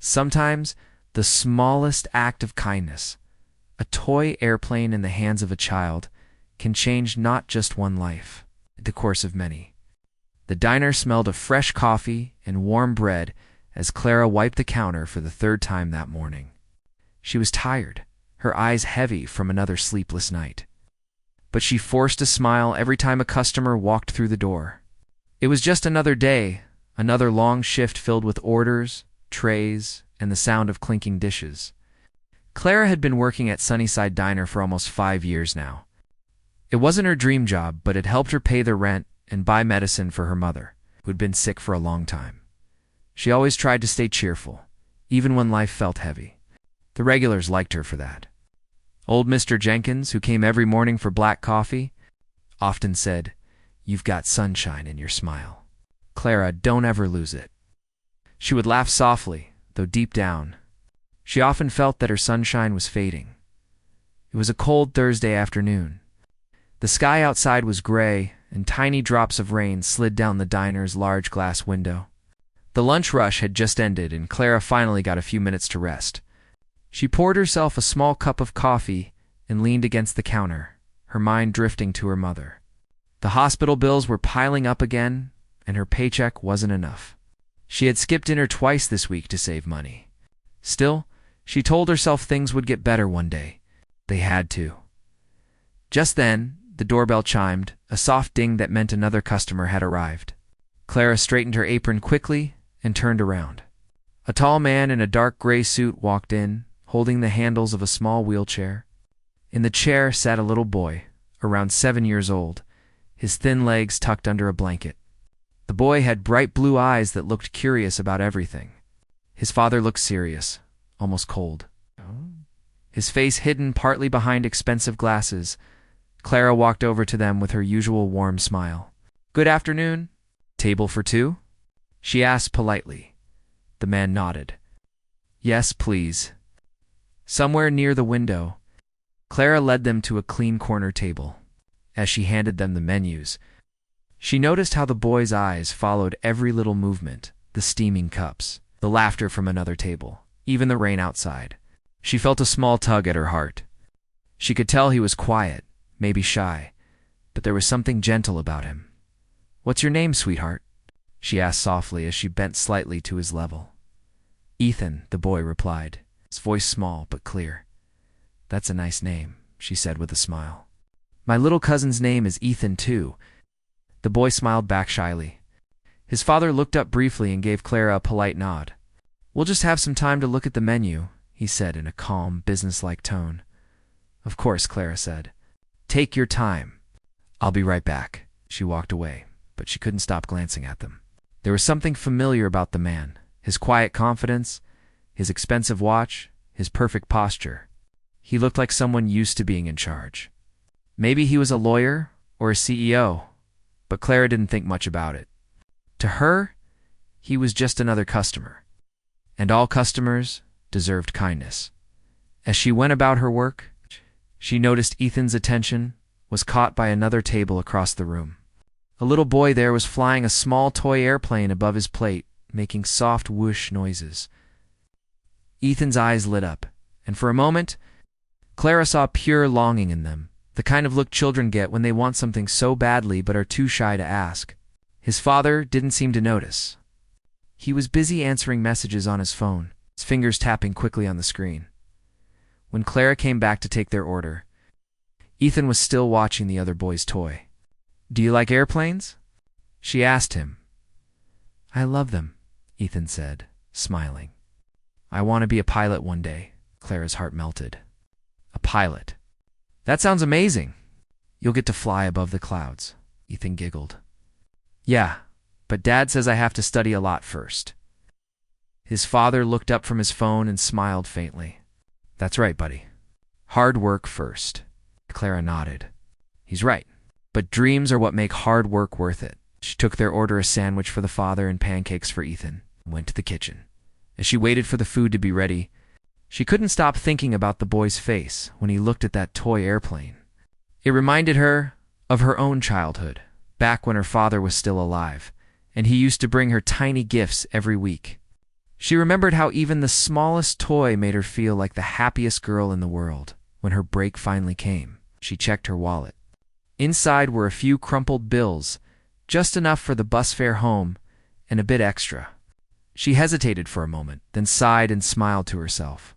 Sometimes, the smallest act of kindness, a toy airplane in the hands of a child, can change not just one life, but the course of many. The diner smelled of fresh coffee and warm bread as Clara wiped the counter for the third time that morning. She was tired, her eyes heavy from another sleepless night. But she forced a smile every time a customer walked through the door. It was just another day, another long shift filled with orders, trays, and the sound of clinking dishes. Clara had been working at Sunnyside Diner for almost 5 years now. It wasn't her dream job, but it helped her pay the rent and buy medicine for her mother, who had been sick for a long time. She always tried to stay cheerful, even when life felt heavy. The regulars liked her for that. Old Mr. Jenkins, who came every morning for black coffee, often said, "You've got sunshine in your smile. Clara, don't ever lose it." She would laugh softly, though deep down, she often felt that her sunshine was fading. It was a cold Thursday afternoon. The sky outside was gray, and tiny drops of rain slid down the diner's large glass window. The lunch rush had just ended, and Clara finally got a few minutes to rest. She poured herself a small cup of coffee and leaned against the counter, her mind drifting to her mother. The hospital bills were piling up again, and her paycheck wasn't enough. She had skipped dinner twice this week to save money. Still, she told herself things would get better one day. They had to. Just then, the doorbell chimed, a soft ding that meant another customer had arrived. Clara straightened her apron quickly and turned around. A tall man in a dark gray suit walked in, holding the handles of a small wheelchair. In the chair sat a little boy, around 7 years old, his thin legs tucked under a blanket. The boy had bright blue eyes that looked curious about everything. His father looked serious, almost cold. His face hidden partly behind expensive glasses, Clara walked over to them with her usual warm smile. "Good afternoon. Table for two?" she asked politely. The man nodded. "Yes, please." Somewhere near the window, Clara led them to a clean corner table. As she handed them the menus, she noticed how the boy's eyes followed every little movement, the steaming cups, the laughter from another table, even the rain outside. She felt a small tug at her heart. She could tell he was quiet, maybe shy, but there was something gentle about him. "What's your name, sweetheart?" she asked softly as she bent slightly to his level. "Ethan," the boy replied, his voice small but clear. "That's a nice name," she said with a smile. "My little cousin's name is Ethan, too." The boy smiled back shyly. His father looked up briefly and gave Clara a polite nod. "We'll just have some time to look at the menu," he said in a calm, businesslike tone. "Of course," Clara said. "Take your time." "I'll be right back." She walked away, but she couldn't stop glancing at them. There was something familiar about the man, his quiet confidence, his expensive watch, his perfect posture. He looked like someone used to being in charge. Maybe he was a lawyer or a CEO, but Clara didn't think much about it. To her, he was just another customer, and all customers deserved kindness. As she went about her work, she noticed Ethan's attention was caught by another table across the room. A little boy there was flying a small toy airplane above his plate, making soft whoosh noises. Ethan's eyes lit up, and for a moment, Clara saw pure longing in them, the kind of look children get when they want something so badly but are too shy to ask. His father didn't seem to notice. He was busy answering messages on his phone, his fingers tapping quickly on the screen. When Clara came back to take their order, Ethan was still watching the other boy's toy. "Do you like airplanes?" she asked him. "I love them," Ethan said, smiling. "I want to be a pilot one day." Clara's heart melted. "A pilot? That sounds amazing. You'll get to fly above the clouds," Ethan giggled. "Yeah, but Dad says I have to study a lot first." His father looked up from his phone and smiled faintly. "That's right, buddy. Hard work first." Clara nodded. "He's right. But dreams are what make hard work worth it." She took their order, a sandwich for the father and pancakes for Ethan, and went to the kitchen. As she waited for the food to be ready, she couldn't stop thinking about the boy's face when he looked at that toy airplane. It reminded her of her own childhood, back when her father was still alive, and he used to bring her tiny gifts every week. She remembered how even the smallest toy made her feel like the happiest girl in the world. When her break finally came, she checked her wallet. Inside were a few crumpled bills, just enough for the bus fare home and a bit extra. She hesitated for a moment, then sighed and smiled to herself.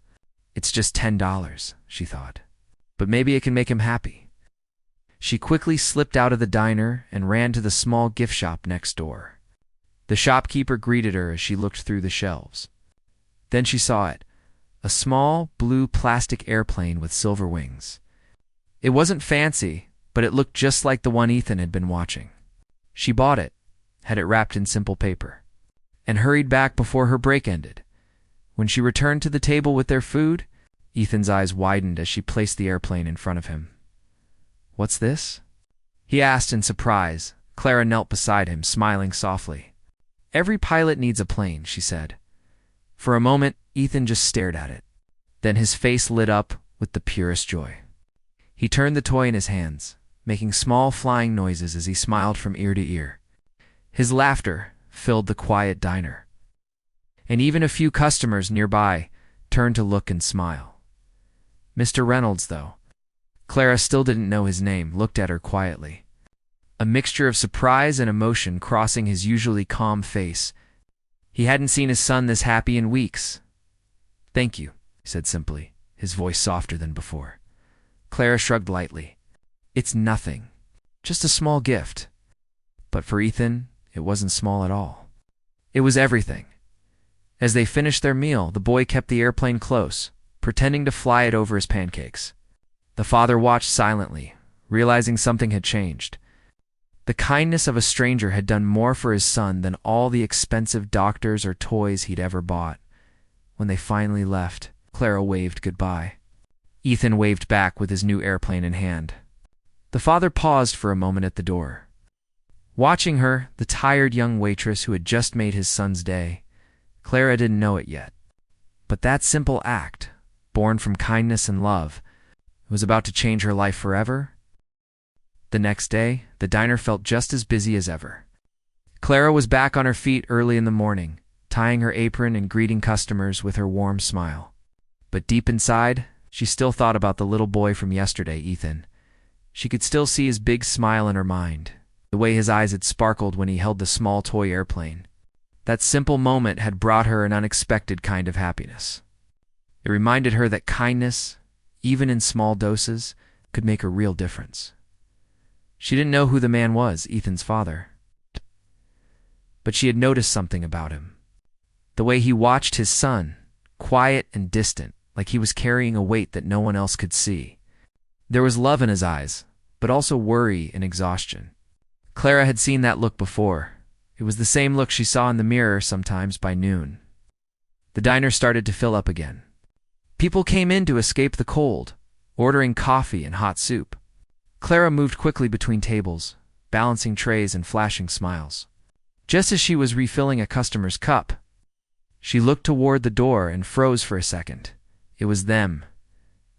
It's just $10, she thought. But maybe it can make him happy. She quickly slipped out of the diner and ran to the small gift shop next door. The shopkeeper greeted her as she looked through the shelves. Then she saw it, a small blue plastic airplane with silver wings. It wasn't fancy, but it looked just like the one Ethan had been watching. She bought it, had it wrapped in simple paper, and hurried back before her break ended. When she returned to the table with their food, Ethan's eyes widened as she placed the airplane in front of him. "What's this?" he asked in surprise. Clara knelt beside him, smiling softly. "Every pilot needs a plane," she said. For a moment, Ethan just stared at it. Then his face lit up with the purest joy. He turned the toy in his hands, making small flying noises as he smiled from ear to ear. His laughter filled the quiet diner, and even a few customers nearby turned to look and smile. Mr. Reynolds, though, Clara still didn't know his name, looked at her quietly, a mixture of surprise and emotion crossing his usually calm face. He hadn't seen his son this happy in weeks. "Thank you," he said simply, his voice softer than before. Clara shrugged lightly. "It's nothing, just a small gift." But for Ethan, it wasn't small at all. It was everything. As they finished their meal, the boy kept the airplane close, pretending to fly it over his pancakes. The father watched silently, realizing something had changed. The kindness of a stranger had done more for his son than all the expensive doctors or toys he'd ever bought. When they finally left, Clara waved goodbye. Ethan waved back with his new airplane in hand. The father paused for a moment at the door. Watching her, the tired young waitress who had just made his son's day, Clara didn't know it yet. But that simple act, born from kindness and love, was about to change her life forever. The next day, the diner felt just as busy as ever. Clara was back on her feet early in the morning, tying her apron and greeting customers with her warm smile. But deep inside, she still thought about the little boy from yesterday, Ethan. She could still see his big smile in her mind, the way his eyes had sparkled when he held the small toy airplane. That simple moment had brought her an unexpected kind of happiness. It reminded her that kindness, even in small doses, could make a real difference. She didn't know who the man was, Ethan's father, but she had noticed something about him. The way he watched his son, quiet and distant, like he was carrying a weight that no one else could see. There was love in his eyes, but also worry and exhaustion. Clara had seen that look before. It was the same look she saw in the mirror sometimes by noon. The diner started to fill up again. People came in to escape the cold, ordering coffee and hot soup. Clara moved quickly between tables, balancing trays and flashing smiles. Just as she was refilling a customer's cup, she looked toward the door and froze for a second. It was them.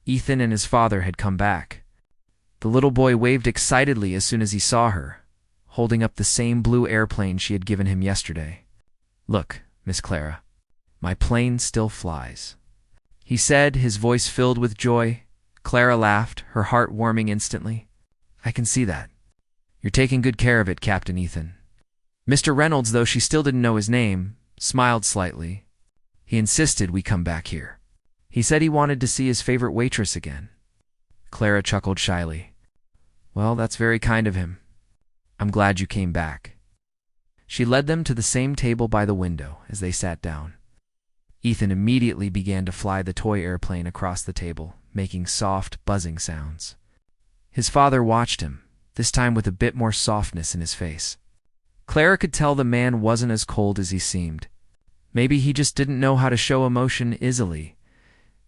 Ethan and his father had come back. The little boy waved excitedly as soon as he saw her, holding up the same blue airplane she had given him yesterday. "Look, Miss Clara, my plane still flies," he said, his voice filled with joy. Clara laughed, her heart warming instantly. "I can see that. You're taking good care of it, Captain Ethan." Mr. Reynolds, though she still didn't know his name, smiled slightly. "He insisted we come back here. He said he wanted to see his favorite waitress again." Clara chuckled shyly. "Well, that's very kind of him. I'm glad you came back." She led them to the same table by the window as they sat down. Ethan immediately began to fly the toy airplane across the table, making soft, buzzing sounds. His father watched him, this time with a bit more softness in his face. Clara could tell the man wasn't as cold as he seemed. Maybe he just didn't know how to show emotion easily.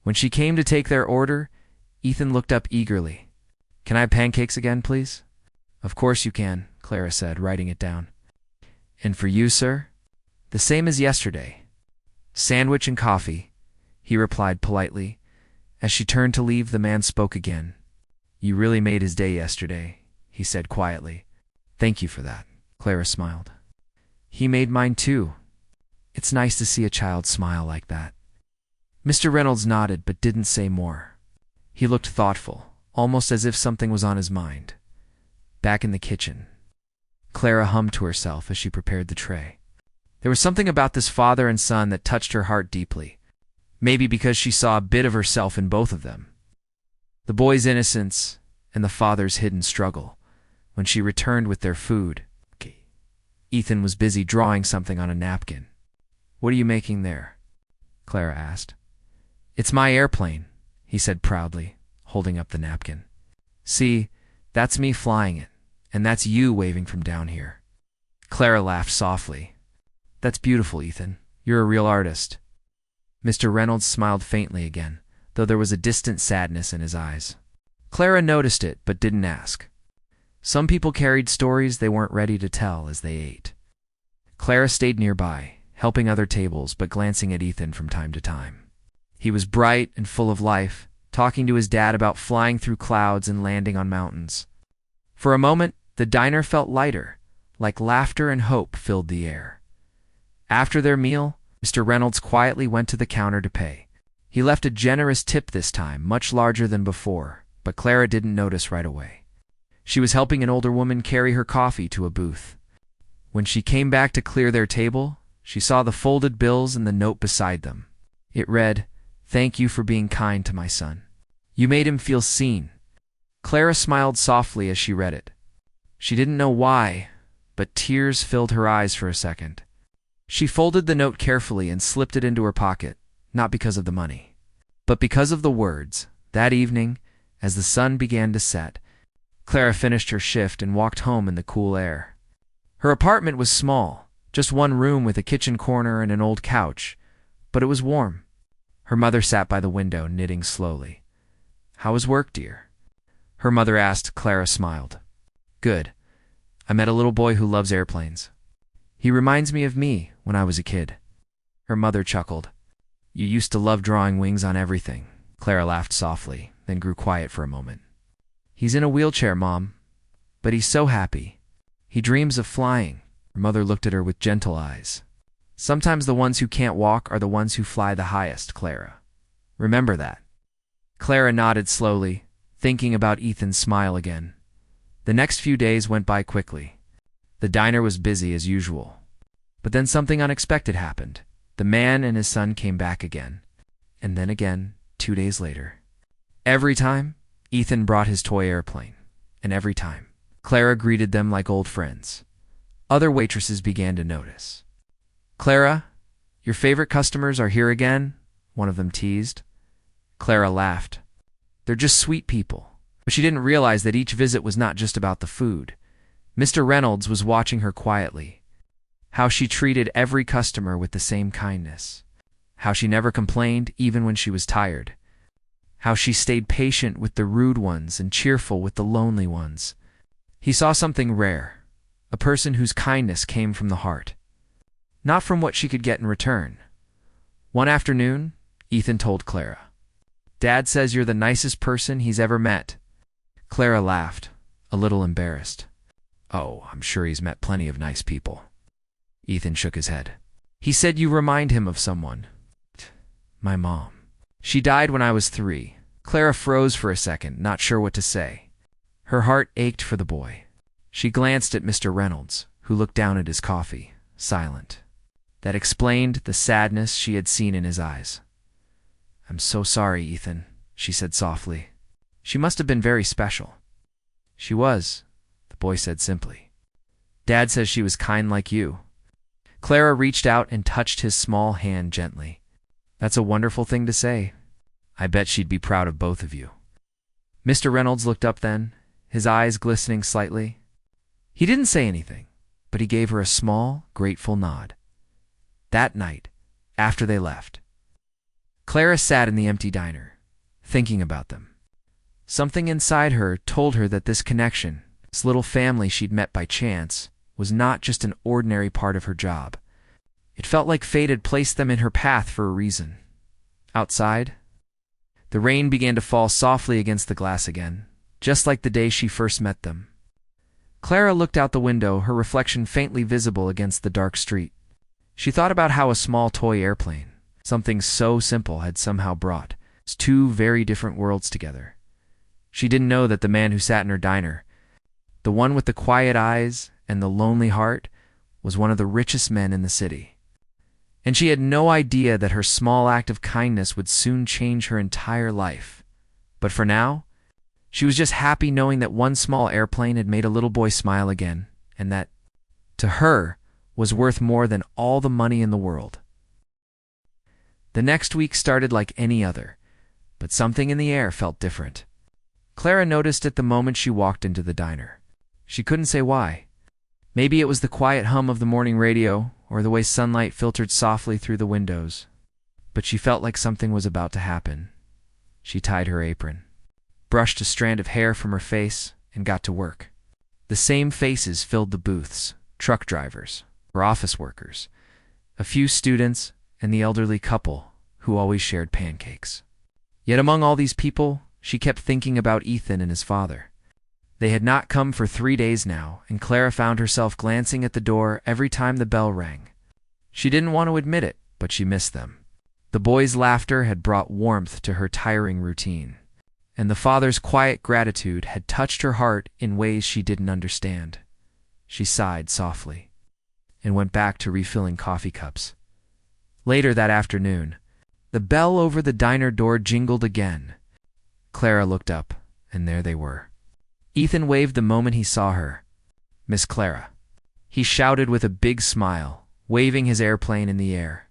When she came to take their order, Ethan looked up eagerly. "Can I have pancakes again, please?" "Of course you can," Clara said, writing it down. "And for you, sir?" "The same as yesterday. Sandwich and coffee," he replied politely. As she turned to leave, the man spoke again. "You really made his day yesterday," he said quietly. "Thank you for that," Clara smiled. "He made mine too. It's nice to see a child smile like that. Mr. Reynolds nodded but didn't say more. He looked thoughtful, almost as if something was on his mind. Back in the kitchen, Clara hummed to herself as she prepared the tray. There was something about this father and son that touched her heart deeply, maybe because she saw a bit of herself in both of them. The boy's innocence and the father's hidden struggle. When she returned with their food, Ethan was busy drawing something on a napkin. "What are you making there?" Clara asked. "It's my airplane," he said proudly, holding up the napkin. "See, that's me flying it, and that's you waving from down here." Clara laughed softly. "That's beautiful, Ethan. You're a real artist." Mr. Reynolds smiled faintly again, though there was a distant sadness in his eyes. Clara noticed it, but didn't ask. Some people carried stories they weren't ready to tell as they ate. Clara stayed nearby, helping other tables but glancing at Ethan from time to time. He was bright and full of life, talking to his dad about flying through clouds and landing on mountains. For a moment, the diner felt lighter, like laughter and hope filled the air. After their meal, Mr. Reynolds quietly went to the counter to pay. He left a generous tip this time, much larger than before, but Clara didn't notice right away. She was helping an older woman carry her coffee to a booth. When she came back to clear their table, she saw the folded bills and the note beside them. It read, "Thank you for being kind to my son. You made him feel seen." Clara smiled softly as she read it. She didn't know why, but tears filled her eyes for a second. She folded the note carefully and slipped it into her pocket, not because of the money, but because of the words. That evening, as the sun began to set, Clara finished her shift and walked home in the cool air. Her apartment was small, just one room with a kitchen corner and an old couch, but it was warm. Her mother sat by the window, knitting slowly. "How was work, dear?" her mother asked. Clara smiled. "Good. I met a little boy who loves airplanes. He reminds me of me when I was a kid." Her mother chuckled. "You used to love drawing wings on everything." Clara laughed softly, then grew quiet for a moment. "He's in a wheelchair, Mom, but he's so happy. He dreams of flying." Her mother looked at her with gentle eyes. "Sometimes the ones who can't walk are the ones who fly the highest, Clara. Remember that." Clara nodded slowly, thinking about Ethan's smile again. The next few days went by quickly. The diner was busy as usual. But then something unexpected happened. The man and his son came back again. And then again, 2 days later. Every time, Ethan brought his toy airplane. And every time, Clara greeted them like old friends. Other waitresses began to notice. "Clara, your favorite customers are here again," one of them teased. Clara laughed. "They're just sweet people." But she didn't realize that each visit was not just about the food. Mr. Reynolds was watching her quietly. How she treated every customer with the same kindness. How she never complained even when she was tired. How she stayed patient with the rude ones and cheerful with the lonely ones. He saw something rare, a person whose kindness came from the heart, not from what she could get in return. One afternoon, Ethan told Clara, "Dad says you're the nicest person he's ever met." Clara laughed, a little embarrassed. "Oh, I'm sure he's met plenty of nice people." Ethan shook his head. "He said you remind him of someone." "My mom. She died when I was 3. Clara froze for a second, not sure what to say. Her heart ached for the boy. She glanced at Mr. Reynolds, who looked down at his coffee, silent. That explained the sadness she had seen in his eyes. "I'm so sorry, Ethan," she said softly. "She must have been very special." "She was," the boy said simply. "Dad says she was kind like you." Clara reached out and touched his small hand gently. "That's a wonderful thing to say. I bet she'd be proud of both of you." Mr. Reynolds looked up then, his eyes glistening slightly. He didn't say anything, but he gave her a small, grateful nod. That night, after they left, Clara sat in the empty diner, thinking about them. Something inside her told her that this connection, this little family she'd met by chance, was not just an ordinary part of her job. It felt like fate had placed them in her path for a reason. Outside, the rain began to fall softly against the glass again, just like the day she first met them. Clara looked out the window, her reflection faintly visible against the dark street. She thought about how a small toy airplane, something so simple, had somehow brought two very different worlds together. She didn't know that the man who sat in her diner, the one with the quiet eyes and the lonely heart, was one of the richest men in the city. And she had no idea that her small act of kindness would soon change her entire life. But for now, she was just happy knowing that one small airplane had made a little boy smile again, and that, to her, was worth more than all the money in the world. The next week started like any other, but something in the air felt different. Clara noticed it the moment she walked into the diner. She couldn't say why. Maybe it was the quiet hum of the morning radio, or the way sunlight filtered softly through the windows. But she felt like something was about to happen. She tied her apron, brushed a strand of hair from her face, and got to work. The same faces filled the booths: truck drivers, or office workers, a few students, and the elderly couple who always shared pancakes. Yet among all these people, she kept thinking about Ethan and his father. They had not come for 3 days now, and Clara found herself glancing at the door every time the bell rang. She didn't want to admit it, but she missed them. The boys' laughter had brought warmth to her tiring routine, and the father's quiet gratitude had touched her heart in ways she didn't understand. She sighed softly and went back to refilling coffee cups. Later that afternoon, the bell over the diner door jingled again. Clara looked up, and there they were. Ethan waved the moment he saw her. "Miss Clara," he shouted with a big smile, waving his airplane in the air.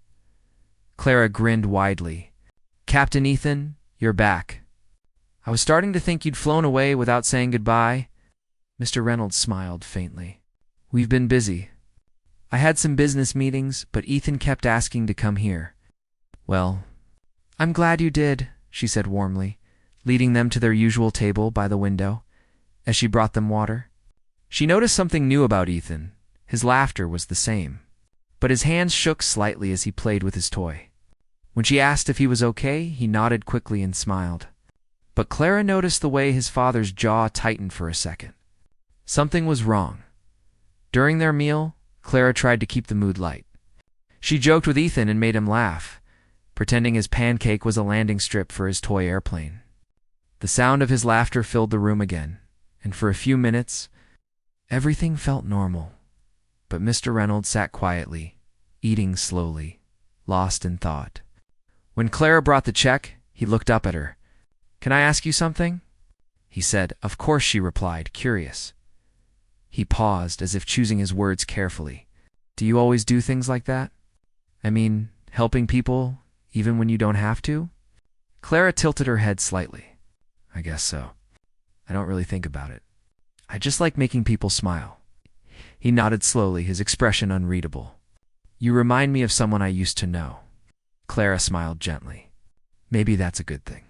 Clara grinned widely. "Captain Ethan, you're back. I was starting to think you'd flown away without saying goodbye." Mr. Reynolds smiled faintly. "We've been busy. I had some business meetings, but Ethan kept asking to come here." "Well, I'm glad you did," she said warmly, leading them to their usual table by the window, as she brought them water. She noticed something new about Ethan. His laughter was the same, but his hands shook slightly as he played with his toy. When she asked if he was okay, he nodded quickly and smiled. But Clara noticed the way his father's jaw tightened for a second. Something was wrong. During their meal, Clara tried to keep the mood light. She joked with Ethan and made him laugh, pretending his pancake was a landing strip for his toy airplane. The sound of his laughter filled the room again, and for a few minutes, everything felt normal. But Mr. Reynolds sat quietly, eating slowly, lost in thought. When Clara brought the check, he looked up at her. "Can I ask you something?" he said. "Of course," she replied, curious. He paused, as if choosing his words carefully. "Do you always do things like that? I mean, helping people, even when you don't have to?" Clara tilted her head slightly. "I guess so. I don't really think about it. I just like making people smile." He nodded slowly, his expression unreadable. "You remind me of someone I used to know." Clara smiled gently. "Maybe that's a good thing."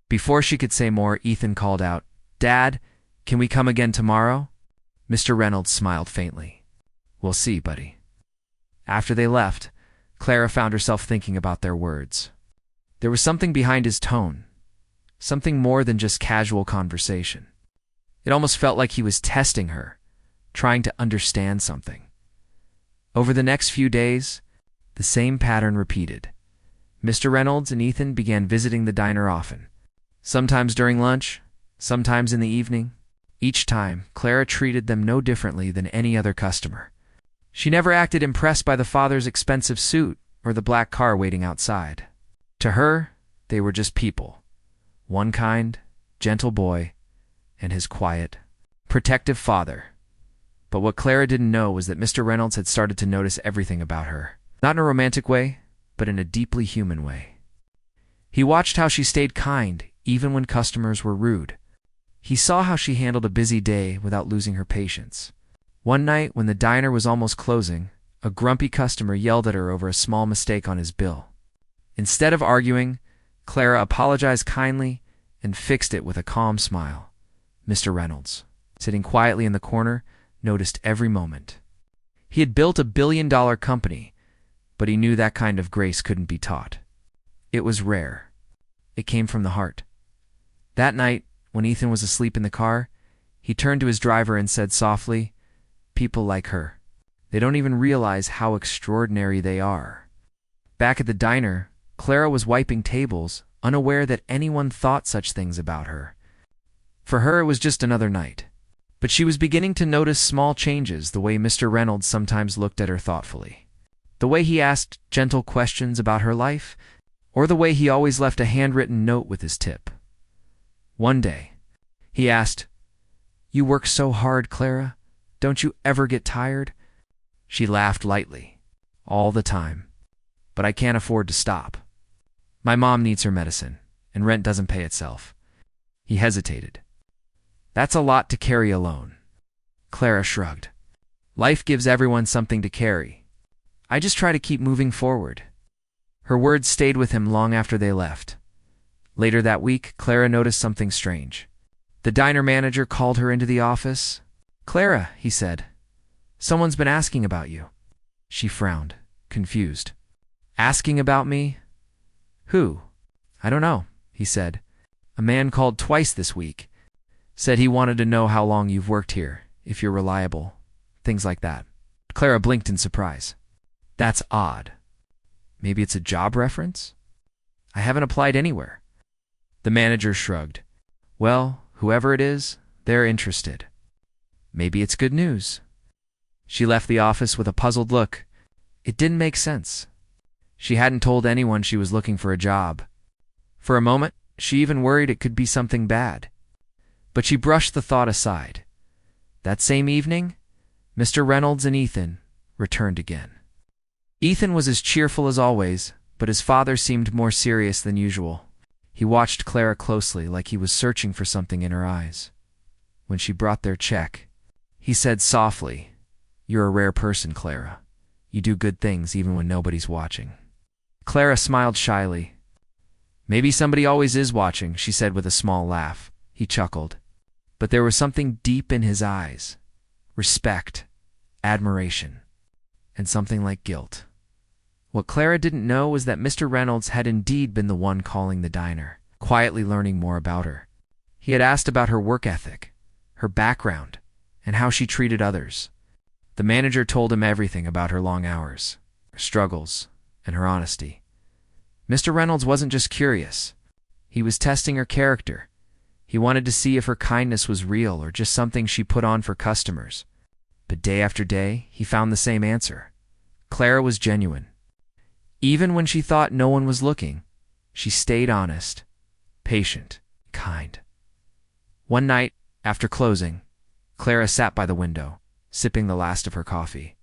Before she could say more, Ethan called out, "Dad, can we come again tomorrow?" Mr. Reynolds smiled faintly. "We'll see, buddy." After they left, Clara found herself thinking about their words. There was something behind his tone, something more than just casual conversation. It almost felt like he was testing her, trying to understand something. Over the next few days, the same pattern repeated. Mr. Reynolds and Ethan began visiting the diner often, sometimes during lunch, sometimes in the evening. Each time, Clara treated them no differently than any other customer. She never acted impressed by the father's expensive suit or the black car waiting outside. To her, they were just people. One kind, gentle boy, and his quiet, protective father. But what Clara didn't know was that Mr. Reynolds had started to notice everything about her. Not in a romantic way, but in a deeply human way. He watched how she stayed kind, even when customers were rude. He saw how she handled a busy day without losing her patience. One night, when the diner was almost closing, a grumpy customer yelled at her over a small mistake on his bill. Instead of arguing, Clara apologized kindly and fixed it with a calm smile. Mr. Reynolds, sitting quietly in the corner, noticed every moment. He had built a billion-dollar company, but he knew that kind of grace couldn't be taught. It was rare. It came from the heart. That night, when Ethan was asleep in the car, he turned to his driver and said softly, "People like her. They don't even realize how extraordinary they are. Back at the diner, Clara was wiping tables, unaware that anyone thought such things about her. For her, it was just another night. But she was beginning to notice small changes, the way Mr. Reynolds sometimes looked at her thoughtfully, the way he asked gentle questions about her life, or the way he always left a handwritten note with his tip. One day, he asked, "You work so hard, Clara. Don't you ever get tired?" She laughed lightly. "All the time. But I can't afford to stop. My mom needs her medicine, and rent doesn't pay itself." He hesitated. "That's a lot to carry alone." Clara shrugged. "Life gives everyone something to carry. I just try to keep moving forward." Her words stayed with him long after they left. Later that week, Clara noticed something strange. The diner manager called her into the office. "Clara," he said, "someone's been asking about you." She frowned, confused. "Asking about me? Who?" "I don't know," he said. "A man called twice this week. Said he wanted to know how long you've worked here, if you're reliable, things like that." Clara blinked in surprise. "That's odd. Maybe it's a job reference? I haven't applied anywhere." The manager shrugged. "Well, whoever it is, they're interested. Maybe it's good news." She left the office with a puzzled look. It didn't make sense. She hadn't told anyone she was looking for a job. For a moment, she even worried it could be something bad. But she brushed the thought aside. That same evening, Mr. Reynolds and Ethan returned again. Ethan was as cheerful as always, but his father seemed more serious than usual. He watched Clara closely, like he was searching for something in her eyes. When she brought their check, he said softly, "You're a rare person, Clara. You do good things even when nobody's watching." Clara smiled shyly. "Maybe somebody always is watching," she said with a small laugh. He chuckled. But there was something deep in his eyes. Respect, admiration, and something like guilt. What Clara didn't know was that Mr. Reynolds had indeed been the one calling the diner, quietly learning more about her. He had asked about her work ethic, her background, and how she treated others. The manager told him everything about her long hours, her struggles, and her honesty. Mr. Reynolds wasn't just curious. He was testing her character. He wanted to see if her kindness was real or just something she put on for customers. But day after day, he found the same answer. Clara was genuine. Even when she thought no one was looking, she stayed honest, patient, kind. One night, after closing, Clara sat by the window, sipping the last of her coffee.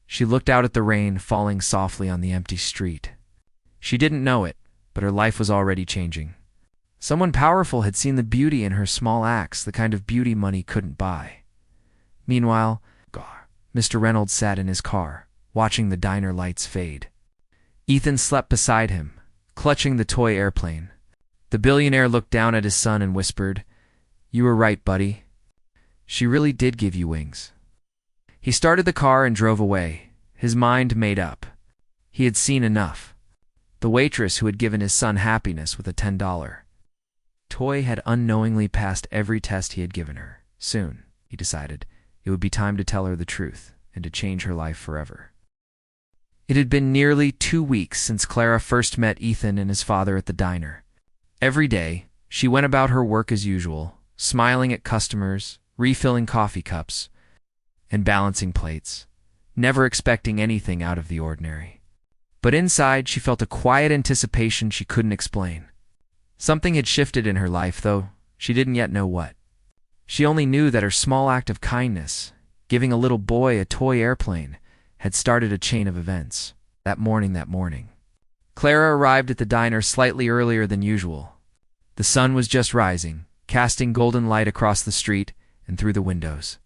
She looked out at the rain falling softly on the empty street. She didn't know it, but her life was already changing. Someone powerful had seen the beauty in her small acts, the kind of beauty money couldn't buy. Meanwhile, Mr. Reynolds sat in his car, watching the diner lights fade. Ethan slept beside him, clutching the toy airplane. The billionaire looked down at his son and whispered, "You were right, buddy. She really did give you wings." He started the car and drove away, his mind made up. He had seen enough. The waitress who had given his son happiness with a $10 toy had unknowingly passed every test he had given her. Soon, he decided, it would be time to tell her the truth and to change her life forever. It had been nearly 2 weeks since Clara first met Ethan and his father at the diner. Every day, she went about her work as usual, smiling at customers, refilling coffee cups, and balancing plates, never expecting anything out of the ordinary. But inside, she felt a quiet anticipation she couldn't explain. Something had shifted in her life, though she didn't yet know what. She only knew that her small act of kindness, giving a little boy a toy airplane, had started a chain of events. That morning. Clara arrived at the diner slightly earlier than usual. The sun was just rising, casting golden light across the street and through the windows.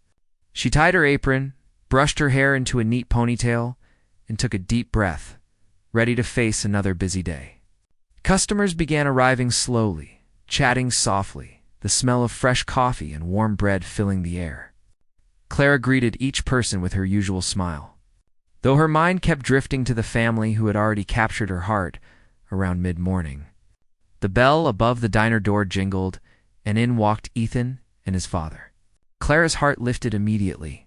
She tied her apron, brushed her hair into a neat ponytail, and took a deep breath, ready to face another busy day. Customers began arriving slowly, chatting softly, the smell of fresh coffee and warm bread filling the air. Clara greeted each person with her usual smile, though her mind kept drifting to the family who had already captured her heart around mid-morning. The bell above the diner door jingled, and in walked Ethan and his father. Clara's heart lifted immediately.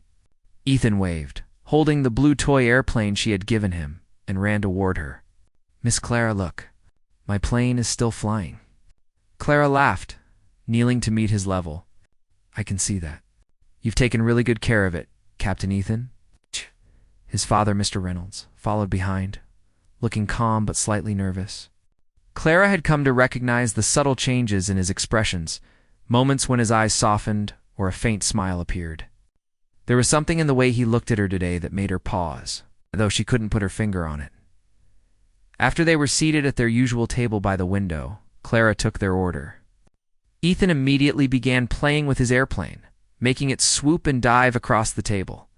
Ethan waved, holding the blue toy airplane she had given him, and ran toward her. "Miss Clara, look. My plane is still flying." Clara laughed, kneeling to meet his level. "I can see that. You've taken really good care of it, Captain Ethan." His father, Mr. Reynolds, followed behind, looking calm but slightly nervous. Clara had come to recognize the subtle changes in his expressions, moments when his eyes softened or a faint smile appeared. There was something in the way he looked at her today that made her pause, though she couldn't put her finger on it. After they were seated at their usual table by the window, Clara took their order. Ethan immediately began playing with his airplane, making it swoop and dive across the table.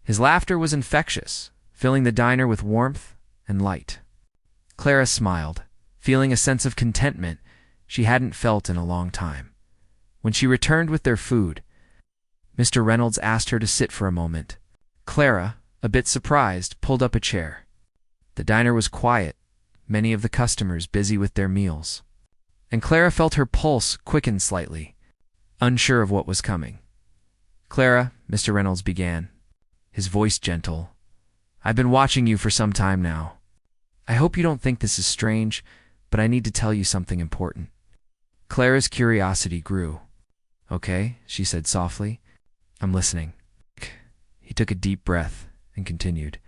His laughter was infectious, filling the diner with warmth and light. Clara smiled, feeling a sense of contentment she hadn't felt in a long time. When she returned with their food, Mr. Reynolds asked her to sit for a moment. Clara, a bit surprised, pulled up a chair. The diner was quiet, many of the customers busy with their meals, and Clara felt her pulse quicken slightly, unsure of what was coming. "Clara," Mr. Reynolds began, his voice gentle, "I've been watching you for some time now. I hope you don't think this is strange, but I need to tell you something important." Clara's curiosity grew. "Okay," she said softly. "I'm listening." He took a deep breath and continued.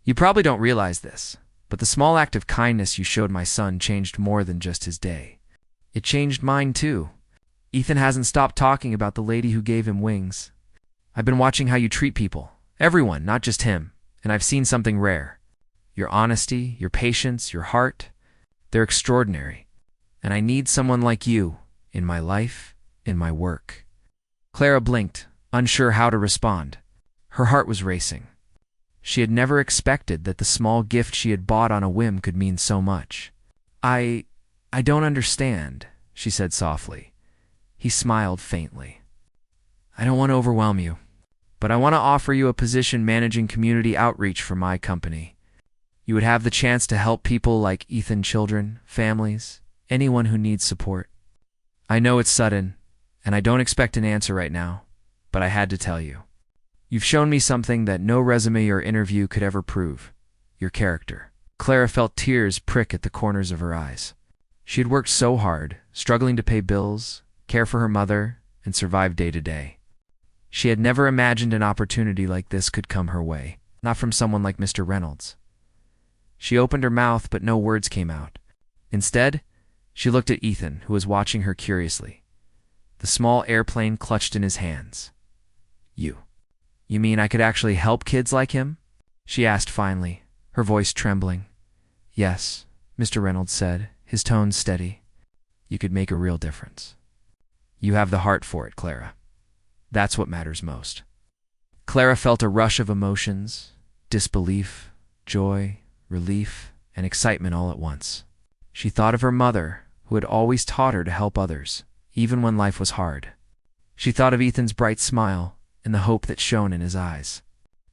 "You probably don't realize this, but the small act of kindness you showed my son changed more than just his day. It changed mine too. Ethan hasn't stopped talking about the lady who gave him wings. I've been watching how you treat people, everyone, not just him, and I've seen something rare. Your honesty, your patience, your heart, they're extraordinary. And I need someone like you in my life, in my work." Clara blinked, unsure how to respond. Her heart was racing. She had never expected that the small gift she had bought on a whim could mean so much. I don't understand," she said softly. He smiled faintly. "I don't want to overwhelm you, but I want to offer you a position managing community outreach for my company. You would have the chance to help people like Ethan, children, families, anyone who needs support. I know it's sudden, and I don't expect an answer right now, but I had to tell you. You've shown me something that no resume or interview could ever prove, your character." Clara felt tears prick at the corners of her eyes. She had worked so hard, struggling to pay bills, care for her mother, and survive day to day. She had never imagined an opportunity like this could come her way, not from someone like Mr. Reynolds. She opened her mouth, but no words came out. Instead, she looked at Ethan, who was watching her curiously. The small airplane clutched in his hands. You mean I could actually help kids like him?" she asked finally, her voice trembling. "Yes," Mr. Reynolds said, his tone steady. "You could make a real difference. You have the heart for it, Clara. That's what matters most." Clara felt a rush of emotions, disbelief, joy, relief, and excitement all at once. She thought of her mother, who had always taught her to help others, even when life was hard. She thought of Ethan's bright smile and the hope that shone in his eyes.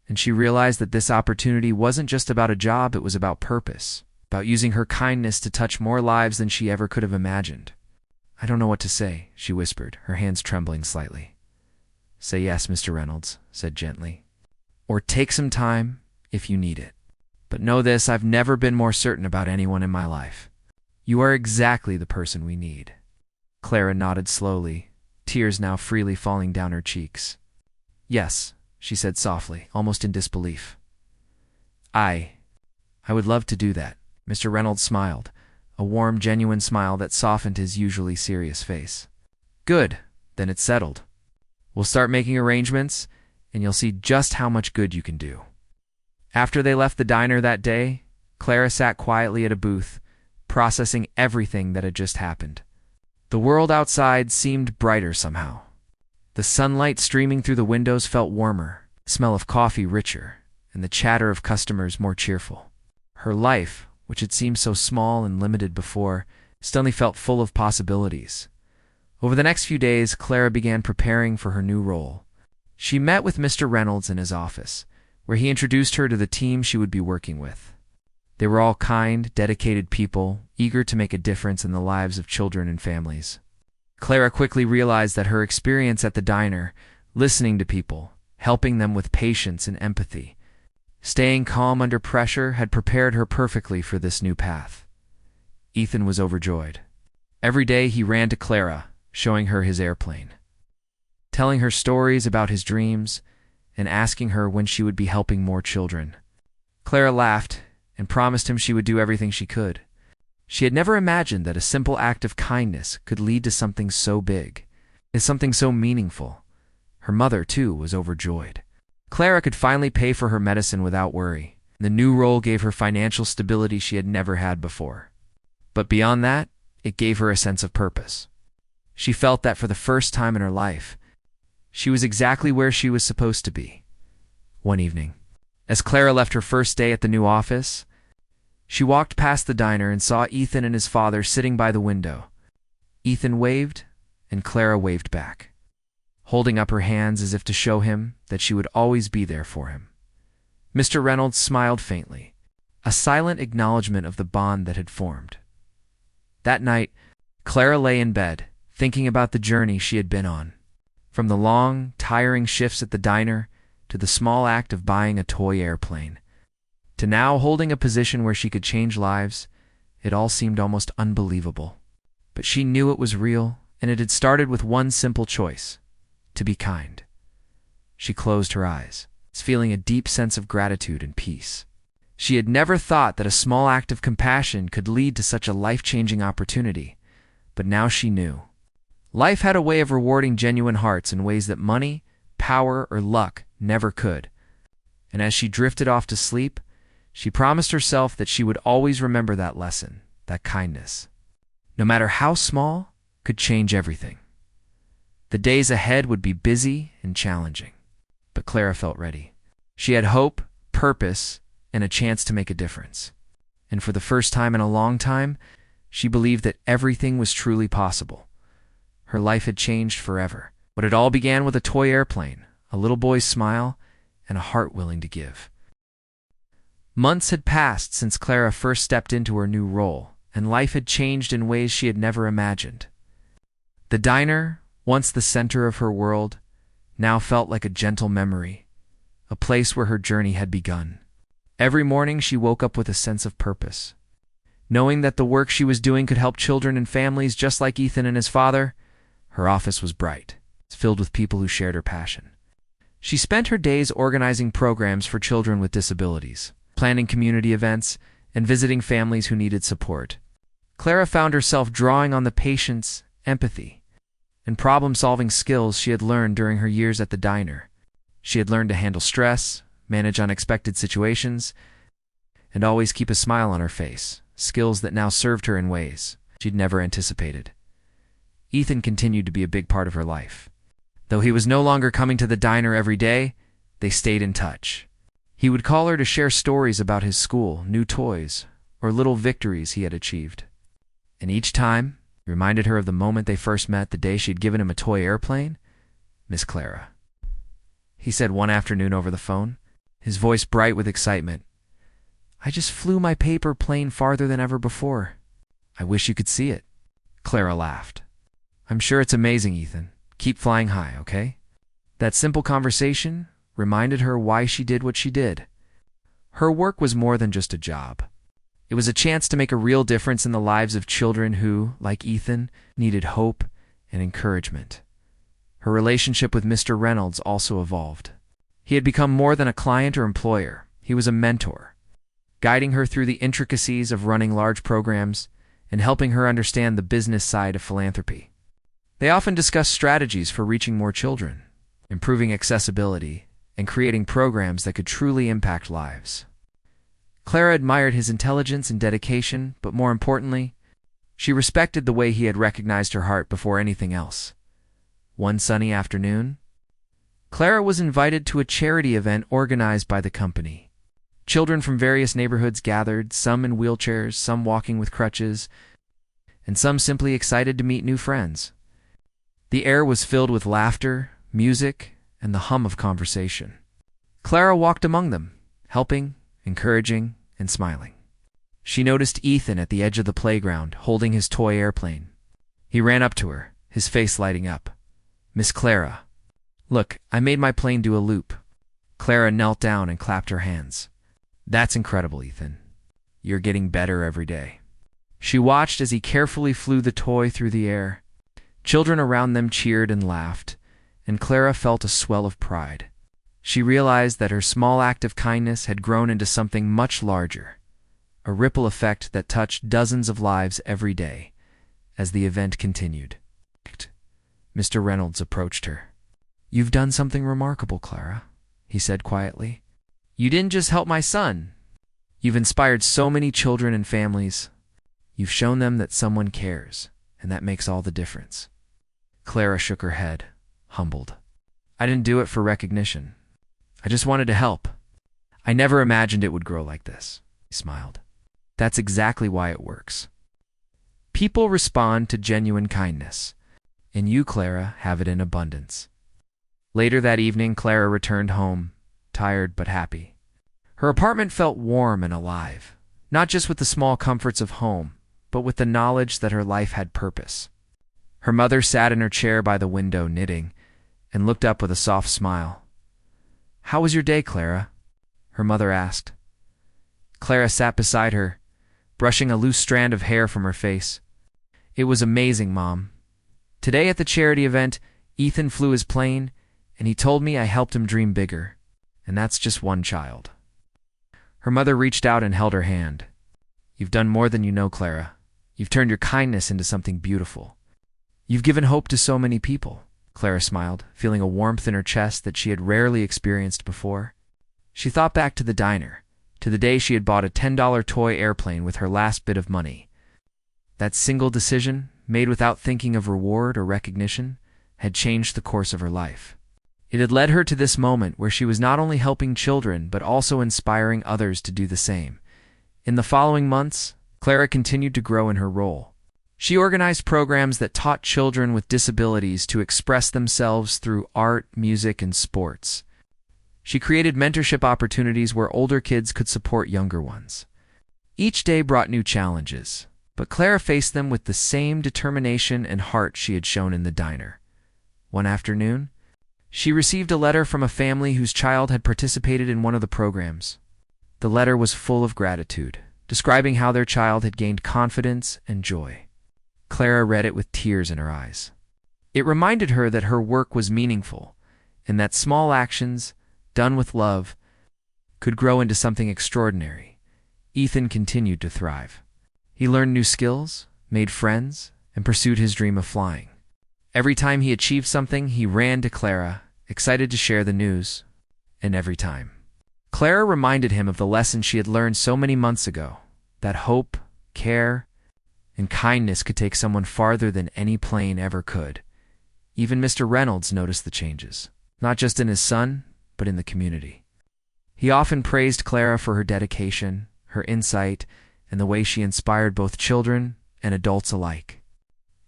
And she realized that this opportunity wasn't just about a job, it was about purpose, about using her kindness to touch more lives than she ever could have imagined. "I don't know what to say," she whispered, her hands trembling slightly. "Say yes, Mr. Reynolds," said gently. "Or take some time if you need it. But know this, I've never been more certain about anyone in my life. You are exactly the person we need." Clara nodded slowly, tears now freely falling down her cheeks. "Yes," she said softly, almost in disbelief. I would love to do that." Mr. Reynolds smiled, a warm, genuine smile that softened his usually serious face. "Good, then it's settled. We'll start making arrangements, and you'll see just how much good you can do." After they left the diner that day, Clara sat quietly at a booth, processing everything that had just happened. The world outside seemed brighter somehow. The sunlight streaming through the windows felt warmer, the smell of coffee richer, and the chatter of customers more cheerful. Her life, which had seemed so small and limited before, suddenly felt full of possibilities. Over the next few days, Clara began preparing for her new role. She met with Mr. Reynolds in his office, where he introduced her to the team she would be working with. They were all kind, dedicated people, eager to make a difference in the lives of children and families. Clara quickly realized that her experience at the diner, listening to people, helping them with patience and empathy, Staying calm under pressure had prepared her perfectly for this new path. Ethan was overjoyed. Every day he ran to Clara, showing her his airplane, telling her stories about his dreams, and asking her when she would be helping more children. Clara laughed and promised him she would do everything she could. She had never imagined that a simple act of kindness could lead to something so big, and something so meaningful. Her mother, too, was overjoyed. Clara could finally pay for her medicine without worry. The new role gave her financial stability she had never had before. But beyond that, it gave her a sense of purpose. She felt that for the first time in her life, she was exactly where she was supposed to be. One evening, as Clara left her first day at the new office, she walked past the diner and saw Ethan and his father sitting by the window. Ethan waved, and Clara waved back, holding up her hands as if to show him that she would always be there for him. Mr. Reynolds smiled faintly, a silent acknowledgement of the bond that had formed. That night, Clara lay in bed, thinking about the journey she had been on. From the long, tiring shifts at the diner, to the small act of buying a toy airplane, to now holding a position where she could change lives, it all seemed almost unbelievable. But she knew it was real, and it had started with one simple choice: to be kind. She closed her eyes, feeling a deep sense of gratitude and peace. She had never thought that a small act of compassion could lead to such a life-changing opportunity, but now she knew. Life had a way of rewarding genuine hearts in ways that money, power, or luck never could. And as she drifted off to sleep, she promised herself that she would always remember that lesson, that kindness, no matter how small, could change everything. The days ahead would be busy and challenging, but Clara felt ready. She had hope, purpose, and a chance to make a difference. And for the first time in a long time, she believed that everything was truly possible. Her life had changed forever. But it all began with a toy airplane, a little boy's smile, and a heart willing to give. Months had passed since Clara first stepped into her new role, and life had changed in ways she had never imagined. The diner, once the center of her world, now felt like a gentle memory, a place where her journey had begun. Every morning she woke up with a sense of purpose. Knowing that the work she was doing could help children and families just like Ethan and his father, her office was bright, filled with people who shared her passion. She spent her days organizing programs for children with disabilities, planning community events, and visiting families who needed support. Clara found herself drawing on the patience, empathy, and problem-solving skills she had learned during her years at the diner. She had learned to handle stress, manage unexpected situations, and always keep a smile on her face, skills that now served her in ways she'd never anticipated. Ethan continued to be a big part of her life. Though he was no longer coming to the diner every day, they stayed in touch. He would call her to share stories about his school, new toys, or little victories he had achieved. And each time, he reminded her of the moment they first met, the day she'd given him a toy airplane. "Miss Clara," he said one afternoon over the phone, his voice bright with excitement. "I just flew my paper plane farther than ever before. I wish you could see it." Clara laughed. "I'm sure it's amazing, Ethan. Keep flying high, okay?" That simple conversation reminded her why she did what she did. Her work was more than just a job. It was a chance to make a real difference in the lives of children who, like Ethan, needed hope and encouragement. Her relationship with Mr. Reynolds also evolved. He had become more than a client or employer. He was a mentor, guiding her through the intricacies of running large programs and helping her understand the business side of philanthropy. They often discussed strategies for reaching more children, improving accessibility, and creating programs that could truly impact lives. Clara admired his intelligence and dedication, but more importantly, she respected the way he had recognized her heart before anything else. One sunny afternoon, Clara was invited to a charity event organized by the company. Children from various neighborhoods gathered, some in wheelchairs, some walking with crutches, and some simply excited to meet new friends. The air was filled with laughter, music, and the hum of conversation. Clara walked among them, helping, encouraging, and smiling. She noticed Ethan at the edge of the playground, holding his toy airplane. He ran up to her, his face lighting up. "Miss Clara, look, I made my plane do a loop." Clara knelt down and clapped her hands. That's incredible, Ethan. You're getting better every day. She watched as he carefully flew the toy through the air. Children around them cheered and laughed, and Clara felt a swell of pride. She realized that her small act of kindness had grown into something much larger, a ripple effect that touched dozens of lives every day. As the event continued, Mr. Reynolds approached her. "You've done something remarkable, Clara," he said quietly. "You didn't just help my son. You've inspired so many children and families. You've shown them that someone cares, and that makes all the difference." Clara shook her head, humbled. "I didn't do it for recognition. I just wanted to help. I never imagined it would grow like this," he smiled. "That's exactly why it works. People respond to genuine kindness, and you, Clara, have it in abundance." Later that evening, Clara returned home, tired but happy. Her apartment felt warm and alive, not just with the small comforts of home, but with the knowledge that her life had purpose. Her mother sat in her chair by the window knitting and looked up with a soft smile. "How was your day, Clara?" her mother asked. Clara sat beside her, brushing a loose strand of hair from her face. "It was amazing, Mom. Today at the charity event, Ethan flew his plane, and he told me I helped him dream bigger, and that's just one child." Her mother reached out and held her hand. "You've done more than you know, Clara. You've turned your kindness into something beautiful. You've given hope to so many people." Clara smiled, feeling a warmth in her chest that she had rarely experienced before. She thought back to the diner, to the day she had bought a $10 toy airplane with her last bit of money. That single decision, made without thinking of reward or recognition, had changed the course of her life. It had led her to this moment where she was not only helping children but also inspiring others to do the same. In the following months, Clara continued to grow in her role. She organized programs that taught children with disabilities to express themselves through art, music, and sports. She created mentorship opportunities where older kids could support younger ones. Each day brought new challenges, but Clara faced them with the same determination and heart she had shown in the diner. One afternoon, she received a letter from a family whose child had participated in one of the programs. The letter was full of gratitude, describing how their child had gained confidence and joy. Clara read it with tears in her eyes. It reminded her that her work was meaningful, and that small actions, done with love, could grow into something extraordinary. Ethan continued to thrive. He learned new skills, made friends, and pursued his dream of flying. Every time he achieved something, he ran to Clara, excited to share the news. And every time, Clara reminded him of the lesson she had learned so many months ago, that hope, care, and kindness could take someone farther than any plane ever could. Even Mr. Reynolds noticed the changes, not just in his son, but in the community. He often praised Clara for her dedication, her insight, and the way she inspired both children and adults alike.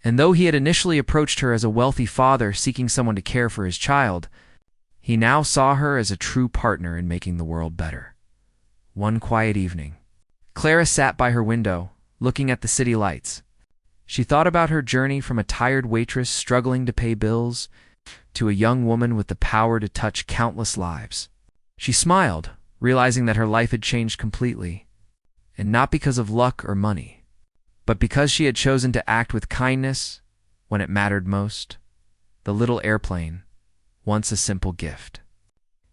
And though he had initially approached her as a wealthy father seeking someone to care for his child, he now saw her as a true partner in making the world better. One quiet evening, Clara sat by her window, looking at the city lights. She thought about her journey from a tired waitress struggling to pay bills to a young woman with the power to touch countless lives. She smiled, realizing that her life had changed completely, and not because of luck or money, but because she had chosen to act with kindness when it mattered most. The little airplane, once a simple gift,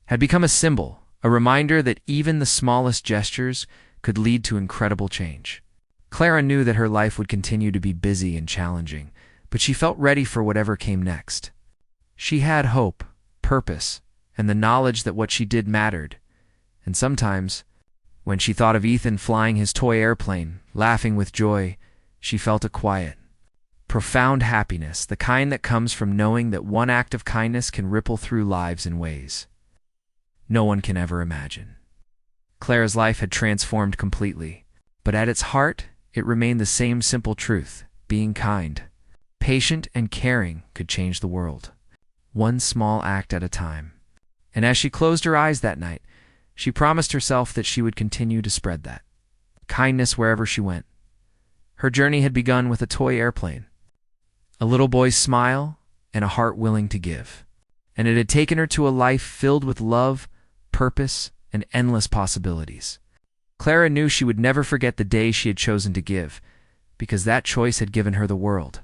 had become a symbol, a reminder that even the smallest gestures could lead to incredible change. Clara knew that her life would continue to be busy and challenging, but she felt ready for whatever came next. She had hope, purpose, and the knowledge that what she did mattered. And sometimes, when she thought of Ethan flying his toy airplane, laughing with joy, she felt a quiet, profound happiness, the kind that comes from knowing that one act of kindness can ripple through lives in ways no one can ever imagine. Clara's life had transformed completely, but at its heart, it remained the same simple truth: being kind, patient, and caring could change the world, one small act at a time. And as she closed her eyes that night, she promised herself that she would continue to spread that kindness wherever she went. Her journey had begun with a toy airplane, a little boy's smile, and a heart willing to give. And it had taken her to a life filled with love, purpose, and endless possibilities. Clara knew she would never forget the day she had chosen to give, because that choice had given her the world.